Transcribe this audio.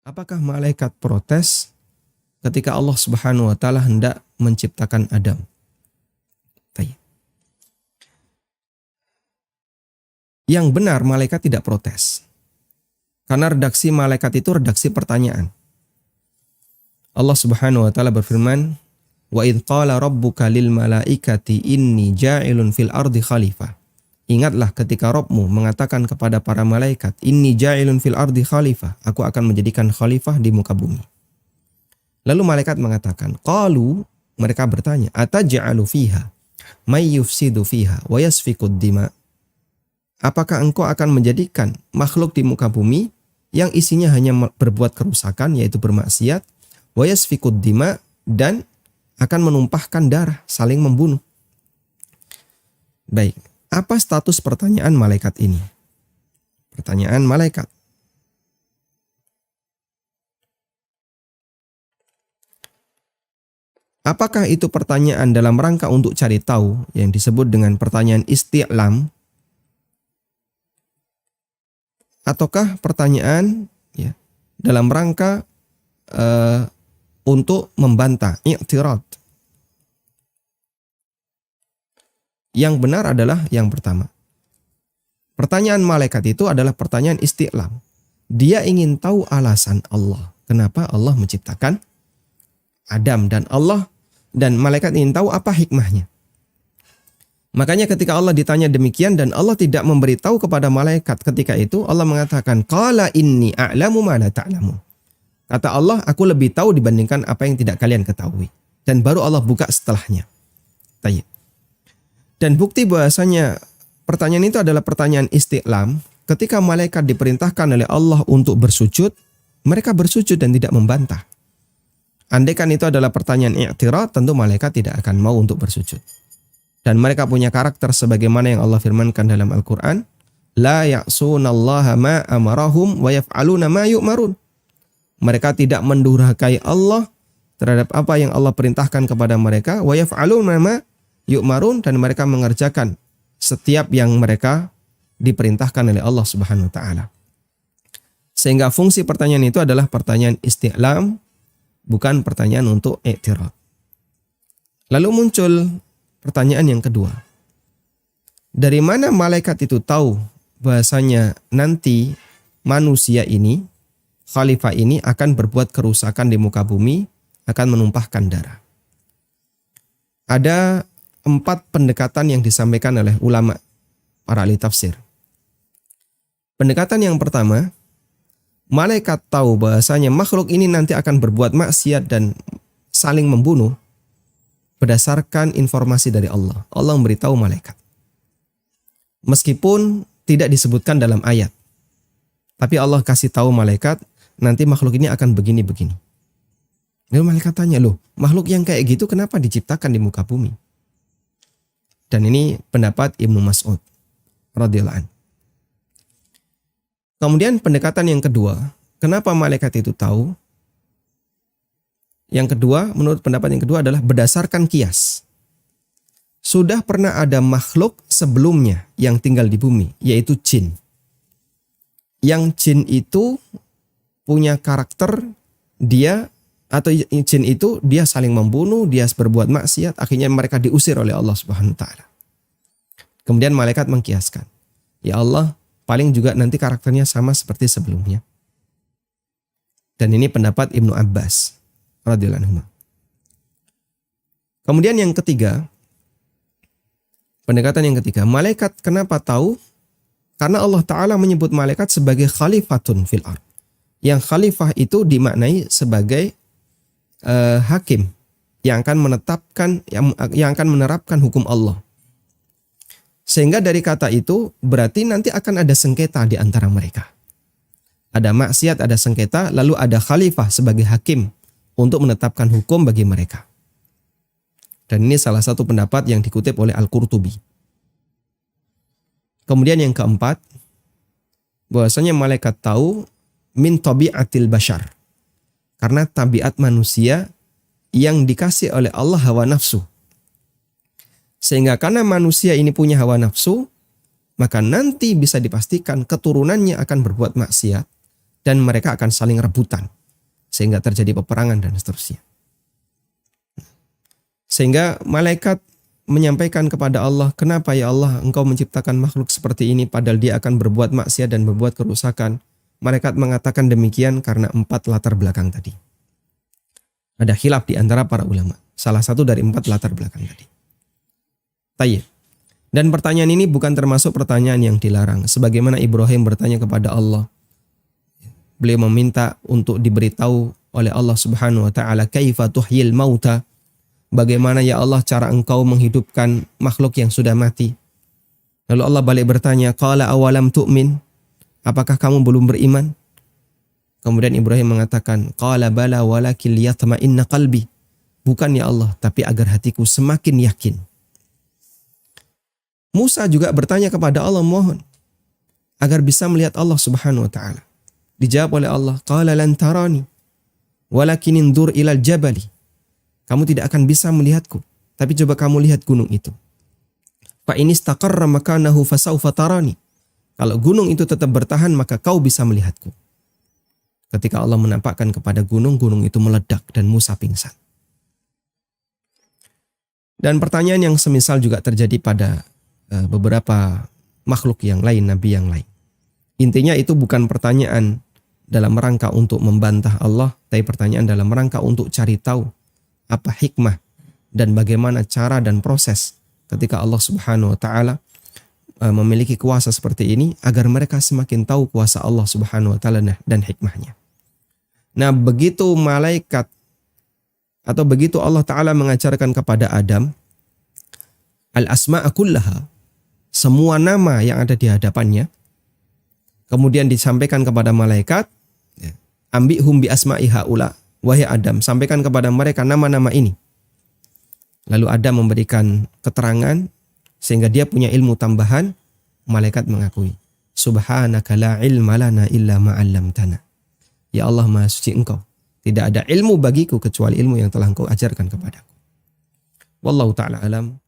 Apakah malaikat protes ketika Allah Subhanahu wa taala hendak menciptakan Adam? Baik. Yang benar malaikat tidak protes. Karena redaksi malaikat itu redaksi pertanyaan. Allah Subhanahu wa taala berfirman, "Wa idz qala rabbuka lil malaikati inni ja'ilun fil ardi khalifah." Ingatlah ketika Rabbmu mengatakan kepada para malaikat, "Inni ja'ilun fil ardi khalifah." Aku akan menjadikan khalifah di muka bumi. Lalu malaikat mengatakan, qalu, mereka bertanya, "Ataj'alu fiha may yufsidu fiha wa yasfikud dima?" Apakah engkau akan menjadikan makhluk di muka bumi yang isinya hanya berbuat kerusakan, yaitu bermaksiat, wa yasfikud dima, dan akan menumpahkan darah, saling membunuh? Baik, apa status pertanyaan malaikat ini? Pertanyaan malaikat. Apakah itu pertanyaan dalam rangka untuk cari tahu yang disebut dengan pertanyaan isti'lam? Ataukah pertanyaan dalam rangka untuk membantah, i'tirad? Yang benar adalah yang pertama. Pertanyaan malaikat itu adalah pertanyaan isti'lam. Dia ingin tahu alasan Allah. Kenapa Allah menciptakan Adam dan malaikat ingin tahu apa hikmahnya. Makanya ketika Allah ditanya demikian dan Allah tidak memberitahu kepada malaikat ketika itu, Allah mengatakan, "Qala inni a'lamu ma la ta'lamun." Kata Allah, aku lebih tahu dibandingkan apa yang tidak kalian ketahui. Dan baru Allah buka setelahnya. Tayyib. Dan bukti bahasanya pertanyaan itu adalah pertanyaan isti'lam. Ketika malaikat diperintahkan oleh Allah untuk bersujud, mereka bersujud dan tidak membantah. Andaikan itu adalah pertanyaan i'tirad, tentu malaikat tidak akan mau untuk bersujud. Dan mereka punya karakter sebagaimana yang Allah firmankan dalam Al-Quran, "La ya'sunallaha ma amarahum wa yaf'aluna ma yu'marun." Mereka tidak mendurhakai Allah terhadap apa yang Allah perintahkan kepada mereka, wa yaf'aluna ma yu'marun, dan mereka mengerjakan setiap yang mereka diperintahkan oleh Allah Subhanahu wa taala. Sehingga fungsi pertanyaan itu adalah pertanyaan isti'lam, bukan pertanyaan untuk i'tirad. Lalu muncul pertanyaan yang kedua. Dari mana malaikat itu tahu bahasanya nanti manusia ini, khalifah ini akan berbuat kerusakan di muka bumi, akan menumpahkan darah? Ada 4 pendekatan yang disampaikan oleh ulama, para ahli tafsir. Pendekatan yang pertama, malaikat tahu bahasanya makhluk ini nanti akan berbuat maksiat dan saling membunuh berdasarkan informasi dari Allah. Allah memberitahu malaikat. Meskipun tidak disebutkan dalam ayat. Tapi Allah kasih tahu malaikat, nanti makhluk ini akan begini-begini. Lalu malaikat tanya, loh, makhluk yang kayak gitu kenapa diciptakan di muka bumi? Dan ini pendapat Ibnu Mas'ud radhiyallahu anhu. Kemudian pendekatan yang kedua, kenapa malaikat itu tahu? Yang kedua, menurut pendapat yang kedua adalah berdasarkan kias. Sudah pernah ada makhluk sebelumnya yang tinggal di bumi, yaitu jin. Yang jin itu punya karakter dia saling membunuh, dia berbuat maksiat, akhirnya mereka diusir oleh Allah Subhanahu wa taala. Kemudian malaikat mengkiaskan, ya Allah, paling juga nanti karakternya sama seperti sebelumnya. Dan ini pendapat Ibnu Abbas radhiyallahu anhu. Kemudian yang ketiga, pendekatan yang ketiga, malaikat kenapa tahu? Karena Allah Ta'ala menyebut malaikat sebagai khalifatun fil ard. Yang khalifah itu dimaknai sebagai hakim yang akan yang akan menerapkan hukum Allah. Sehingga dari kata itu berarti nanti akan ada sengketa di antara mereka. Ada maksiat, ada sengketa, lalu ada khalifah sebagai hakim untuk menetapkan hukum bagi mereka. Dan ini salah satu pendapat yang dikutip oleh Al-Qurtubi. Kemudian yang keempat, bahwasanya malaikat tahu min tabi'atil bashar. Karena tabiat manusia yang dikasih oleh Allah hawa nafsu. Sehingga karena manusia ini punya hawa nafsu, maka nanti bisa dipastikan keturunannya akan berbuat maksiat dan mereka akan saling rebutan. sehingga terjadi peperangan dan seterusnya. Sehingga malaikat menyampaikan kepada Allah, kenapa ya Allah engkau menciptakan makhluk seperti ini padahal dia akan berbuat maksiat dan berbuat kerusakan. Malaikat mengatakan demikian karena 4 latar belakang tadi. Ada khilaf di antara para ulama. Salah satu dari 4 latar belakang tadi. Tayyib. Dan pertanyaan ini bukan termasuk pertanyaan yang dilarang. Sebagaimana Ibrahim bertanya kepada Allah. Beliau meminta untuk diberitahu oleh Allah Subhanahu wa taala, "Kaifa tuhyil mauta?" Bagaimana ya Allah cara engkau menghidupkan makhluk yang sudah mati? Lalu Allah balik bertanya, "Qala awalam tu'min?" Apakah kamu belum beriman? Kemudian Ibrahim mengatakan, "Qala bala walakin liyatma'inna qalbi." Bukan ya Allah, tapi agar hatiku semakin yakin. Musa juga bertanya kepada Allah, mohon agar bisa melihat Allah Subhanahu wa taala. Dijawab oleh Allah, "Qala lan tarani, walakin indur ilal jabali." Kamu tidak akan bisa melihatku, tapi coba kamu lihat gunung itu. Fa in istaqarra makanahu fasawfa tarani. Kalau gunung itu tetap bertahan, maka kau bisa melihatku. Ketika Allah menampakkan kepada gunung, gunung itu meledak dan Musa pingsan. Dan pertanyaan yang semisal juga terjadi pada beberapa makhluk yang lain, nabi yang lain. Intinya itu bukan pertanyaan dalam rangka untuk membantah Allah, tapi pertanyaan dalam rangka untuk cari tahu apa hikmah dan bagaimana cara dan proses ketika Allah Subhanahu wa taala memiliki kuasa seperti ini agar mereka semakin tahu kuasa Allah Subhanahu wa taala dan hikmahnya. Nah, begitu malaikat atau begitu Allah taala mengajarkan kepada Adam al-asma'a kullaha, semua nama yang ada di hadapannya, kemudian disampaikan kepada malaikat, ambihum bi asma'i haula, wahai Adam, sampaikan kepada mereka nama-nama ini. Lalu Adam memberikan keterangan sehingga dia punya ilmu tambahan. Malaikat mengakui, subhanaka la ilma lana illa ma 'allamtana. Ya Allah, Maha suci Engkau, tidak ada ilmu bagiku kecuali ilmu yang telah Engkau ajarkan kepadaku. Wallahu taala alam.